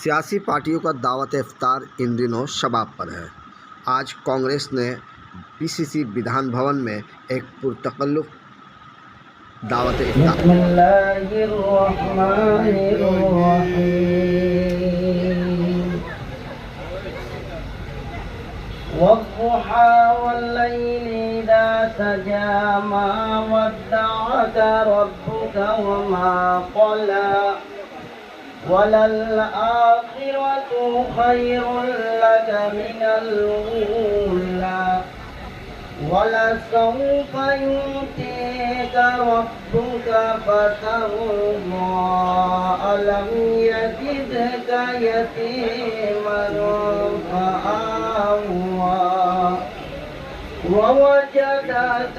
सियासी पार्टियों का दावत इफ्तार इन दिनों शबाब पर है। आज कांग्रेस ने पीसीसी विधान भवन में एक पुरतकल्लुफ़ दावत इफ्तार वद्दुहा वल्लैलि इज़ा सजा मा वद्दअक रब्बुका वमा क़ला वलल आखिरतु खैरुल लक मिनल ऊला वलसौफ यु'तीका रब्बुका फतर्दा अलम यजिदका यतीमन फआवा ववजदक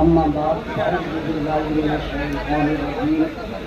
अम्मा बाद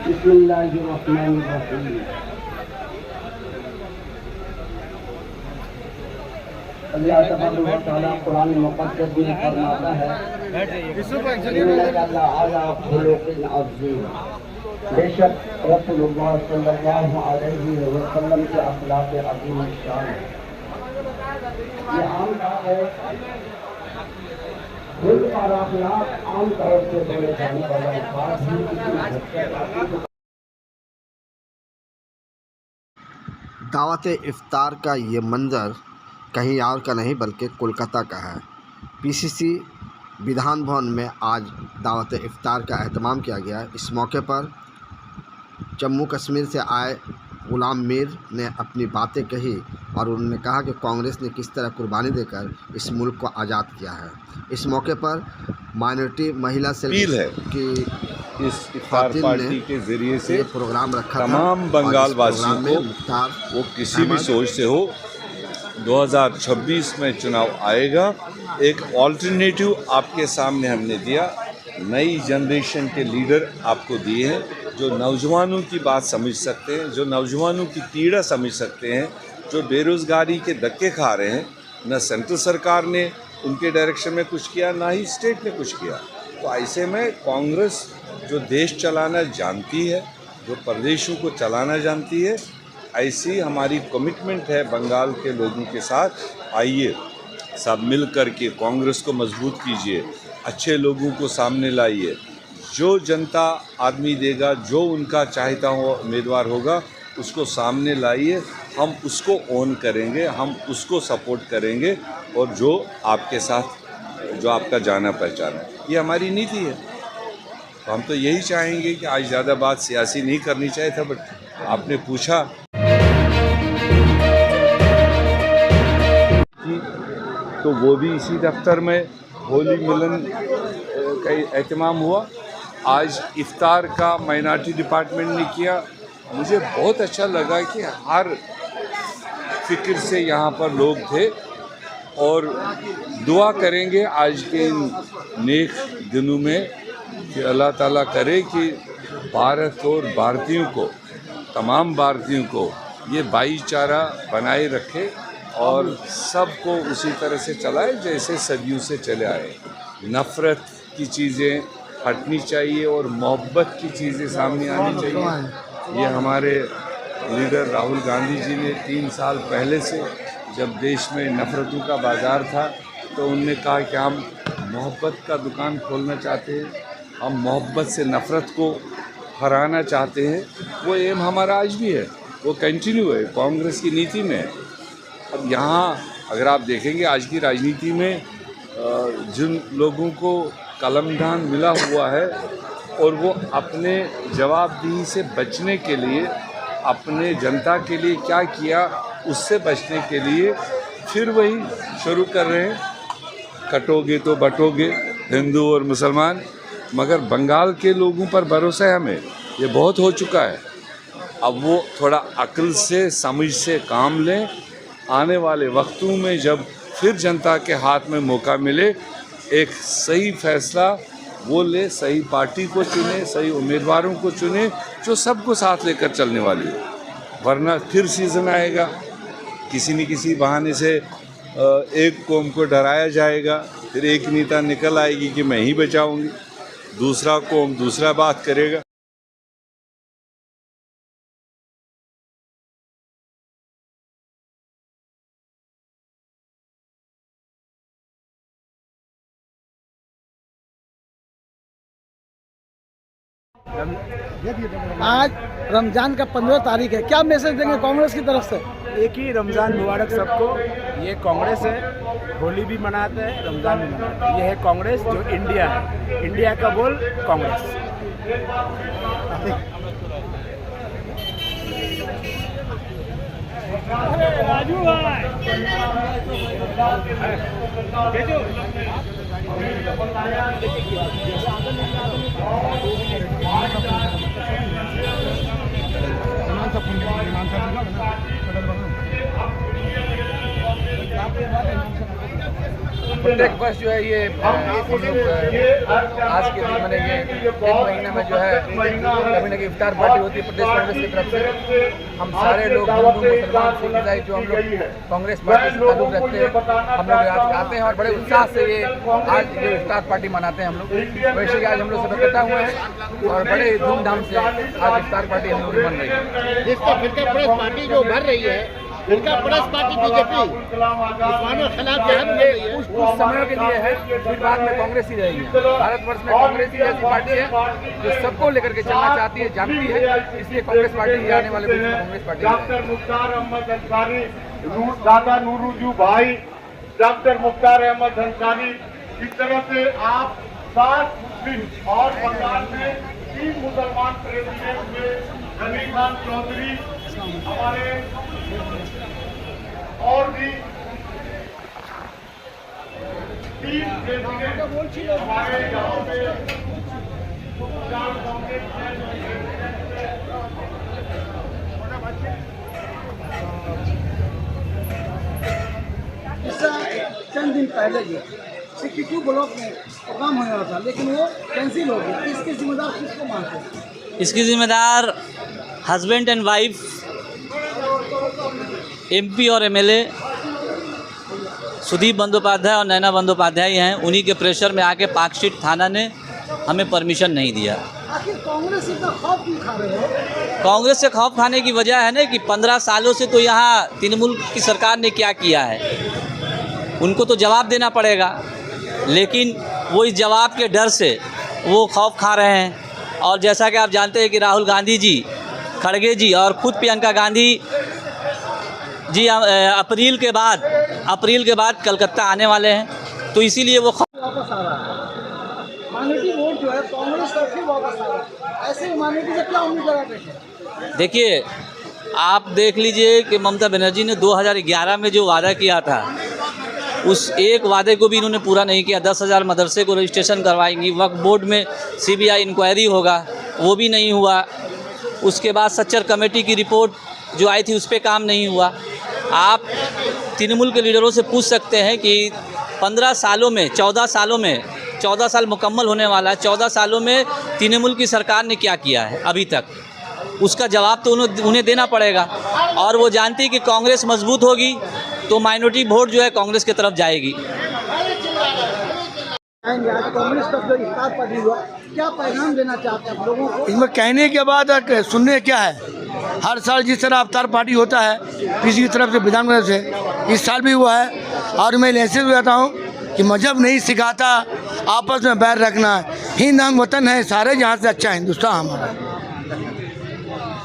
बिस्मिल्लाहिर्रहमानिर्रहीम. अल्लाह तबारक व तआला कुरान मुक़द्दस में फरमाता है बेशक रसूलुल्लाह सल्लल्लाहु अलैहि वसल्लम के अखलाक़ अज़ीम शान है. ये आम बात है खुल्क और अखलाक आम तौर से बोले जाने वाला अल्फाज ही दावत इफ्तार का ये मंजर कहीं और का नहीं बल्कि कोलकाता का है। पीसीसी विधान भवन में आज दावत इफ्तार का एहतमाम किया गया। इस मौके पर जम्मू कश्मीर से आए गुलाम मीर ने अपनी बातें कही और उन्होंने कहा कि कांग्रेस ने किस तरह कुर्बानी देकर इस मुल्क को आज़ाद किया है। इस मौके पर माइनॉरिटी महिला सेल की इस इफ्तार पार्टी के जरिए से प्रोग्राम रखा तमाम बंगाल वासियों को, वो किसी भी सोच से हो, 2026 में चुनाव आएगा। एक ऑल्टरनेटिव आपके सामने हमने दिया। नई जनरेशन के लीडर आपको दिए हैं जो नौजवानों की बात समझ सकते हैं, जो नौजवानों की पीड़ा समझ सकते हैं, जो बेरोज़गारी के धक्के खा रहे हैं। न सेंट्रल सरकार ने उनके डायरेक्शन में कुछ किया, ना ही स्टेट ने कुछ किया। तो ऐसे में कांग्रेस जो देश चलाना जानती है, जो प्रदेशों को चलाना जानती है, ऐसी हमारी कमिटमेंट है बंगाल के लोगों के साथ। आइए सब मिल कर के कांग्रेस को मजबूत कीजिए, अच्छे लोगों को सामने लाइए। जो जनता आदमी देगा, जो उनका चाहता हो उम्मीदवार होगा, उसको सामने लाइए। हम उसको ओन करेंगे, हम उसको सपोर्ट करेंगे और जो आपके साथ, जो आपका जाना पहचाना, ये हमारी नीति है। तो हम तो यही चाहेंगे कि आज ज़्यादा बात सियासी नहीं करनी चाहिए था, बट आपने पूछा तो वो भी इसी दफ्तर में होली मिलन का एहतमाम हुआ। आज इफ्तार का माइनॉरिटी डिपार्टमेंट ने किया। मुझे बहुत अच्छा लगा कि हर फिक्र से यहाँ पर लोग थे और दुआ करेंगे आज के इन नेक दिनों में कि अल्लाह ताला करे कि भारत और भारतीयों को, तमाम भारतीयों को ये भाईचारा बनाए रखे और सबको उसी तरह से चलाए जैसे सदियों से चले आए। नफ़रत की चीज़ें हटनी चाहिए और मोहब्बत की चीज़ें सामने आनी चाहिए। ये हमारे लीडर राहुल गांधी जी ने 3 साल पहले से, जब देश में नफ़रतों का बाज़ार था, तो उनने कहा कि हम मोहब्बत का दुकान खोलना चाहते हैं, हम मोहब्बत से नफ़रत को हराना चाहते हैं। वो एम हमारा आज भी है, वो कंटिन्यू है, कांग्रेस की नीति में है। अब यहाँ अगर आप देखेंगे आज की राजनीति में जिन लोगों को कलमदान मिला हुआ है और वो अपने जवाबदेही से बचने के लिए, अपने जनता के लिए क्या किया उससे बचने के लिए फिर वही शुरू कर रहे हैं, कटोगे तो बटोगे हिंदू और मुसलमान। मगर बंगाल के लोगों पर भरोसा है हमें, ये बहुत हो चुका है। अब वो थोड़ा अक्ल से, समझ से काम लें। आने वाले वक्तों में जब फिर जनता के हाथ में मौका मिले, एक सही फैसला वो ले, सही पार्टी को चुने, सही उम्मीदवारों को चुने जो सबको साथ लेकर चलने वाली है। वरना फिर सीज़न आएगा, किसी न किसी बहाने से एक कौम को डराया जाएगा, फिर एक नेता निकल आएगी कि मैं ही बचाऊंगी, दूसरा कौम दूसरा बात करेगा। आज रमज़ान का 15 तारीख है, क्या मैसेज देंगे कांग्रेस की तरफ से? एक ही रमज़ान मुबारक सबको। ये कांग्रेस है, होली भी मनाते हैं, रमज़ान भी मनाते हैं। ये है कांग्रेस जो इंडिया है, इंडिया का बोल कांग्रेस। राजू भाई प्रत्येक वर्ष जो है ये आज के दिन मैंने ये 1 महीने में जो है कभी न कभी इफ्तार पार्टी होती है प्रदेश कांग्रेस की तरफ से। हम सारे लोग हिंदू मुसलमान सिख ईसाई जो हम लोग कांग्रेस पार्टी से ताल्लुक रखते हैं, हम लोग आज आते हैं और बड़े उत्साह से ये आज ये इफ्तार पार्टी मनाते हैं हम लोग। वैसे कि आज हम लोग सब इकट्ठा हुए हैं और बड़े धूमधाम से आज इफ्तार पार्टी हम लोग मन रही है। जिसका फिरका प्रेस पार्टी जो उभर रही है, फिरका प्रेस पार्टी बीजेपी खिलाफ कुछ समय के लिए है, फिर बाद में कांग्रेस ही रहेगी। भारतवर्ष में कांग्रेस ही ऐसी पार्टी है जो सबको लेकर के चलना चाहती है, जानती है, इसलिए कांग्रेस पार्टी ही आने वाले कुछ कांग्रेस पार्टी। डॉक्टर मुख्तार अहमद अंसारी, दादा नूरुजू भाई, डॉक्टर मुख्तार अहमद अंसारी की तरफ से आप 7 मुस्लिम और बंगाल में 3 मुसलमान प्रेसिडेंट हुए, गनी खान चौधरी हमारे और भी 3 प्रेसिडेंट हमारे गाँव में चंद दिन पहले ही 62 ब्लॉक में प्रोग्राम होने वाला था, लेकिन वो कैंसिल हो गया। इसके जिम्मेदार किसको मानते हैं? इसकी जिम्मेदार हस्बैंड एंड वाइफ, एमपी और एमएलए सुदीप बंदोपाध्याय और नैना बंदोपाध्याय हैं। उन्हीं के प्रेशर में आके पार्कस्ट्रीट थाना ने हमें परमिशन नहीं दिया। आखिर कांग्रेस इतना खौफ क्यों खा रहे हो? कांग्रेस से खौफ खाने की वजह है ना कि 15 सालों से तो यहाँ तृणमूल की सरकार ने क्या किया है, उनको तो जवाब देना पड़ेगा, लेकिन वो इस जवाब के डर से वो खौफ खा रहे हैं। और जैसा कि आप जानते हैं कि राहुल गांधी जी, खड़गे जी और खुद प्रियंका गांधी जी अप्रैल के बाद कलकत्ता आने वाले हैं, तो इसीलिए वो वापस आ रहा है। माइनॉरिटी वोट जो है कांग्रेस का फिर वापस आ रहा है। ऐसे माइनॉरिटी से क्या उम्मीद लगा रहे हैं? देखिए, आप देख लीजिए कि ममता बनर्जी ने 2011 में जो वादा किया था, उस एक वादे को भी इन्होंने पूरा नहीं किया। 10,000 मदरसे को रजिस्ट्रेशन करवाएंगी, वक्फ बोर्ड में CBI इंक्वायरी होगा, वो भी नहीं हुआ। उसके बाद सच्चर कमेटी की रिपोर्ट जो आई थी उस पर काम नहीं हुआ। आप तृणमूल के लीडरों से पूछ सकते हैं कि 14 साल मुकम्मल होने वाला है, 14 सालों में तृणमूल की सरकार ने क्या किया है अभी तक, उसका जवाब तो उन्हें देना पड़ेगा। और वो जानती है कि कांग्रेस मजबूत होगी तो माइनॉरिटी वोट जो है कांग्रेस की तरफ जाएगी। कांग्रेस का जो इफ्तार पार्टी हुआ, क्या पैगाम देना चाहते हैं आप लोगों को? इसमें कहने के बाद सुनने क्या है, हर साल जिस तरह इफ्तार पार्टी होता है किसी की तरफ से, विधानसभा से, इस साल भी हुआ है। और मैं मैसेज देता हूँ कि मजहब नहीं सिखाता आपस में बैर रखना है। हिंद हम वतन है, सारे जहाँ से अच्छा हिंदुस्तान हमारा।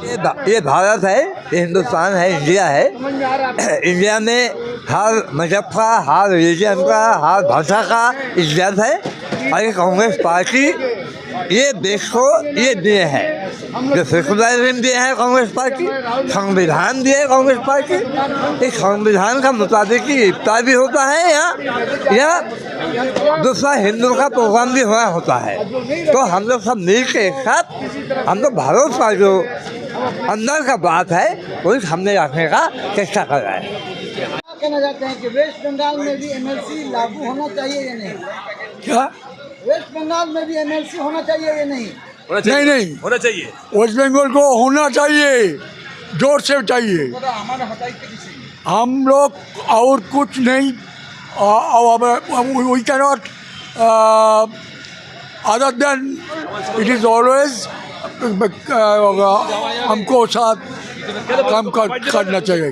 ये भारत है, ये हिंदुस्तान है, इंडिया है। इंडिया में हर मजहब का, हर रिलीजन का, हर भाषा का इज्जत है। और ये कांग्रेस पार्टी ये देश को ये दिए है, जो सेकुलरिज्म दिए है कांग्रेस पार्टी, संविधान दिए है कांग्रेस पार्टी। इस संविधान का मुताबिक ही इफ्तार भी होता है या दूसरा हिंदू का प्रोग्राम भी हुआ होता है। तो हम लोग सब मिल के एक साथ हम लोग भारत का जो अंदर का बात है वो सामने रखने का चेष्टा कर रहे हैं। क्या कहना चाहते हैं कि वेस्ट बंगाल में भी एमएलसी लागू होना चाहिए या नहीं? क्या? वेस्ट बंगाल में भी एमएलसी होना चाहिए या नहीं? नहीं होना चाहिए। वेस्ट बंगाल को होना चाहिए, जोर से चाहिए। हम लोग और कुछ नहीं, we cannot other than it is always हमको साथ काम करना चाहिए।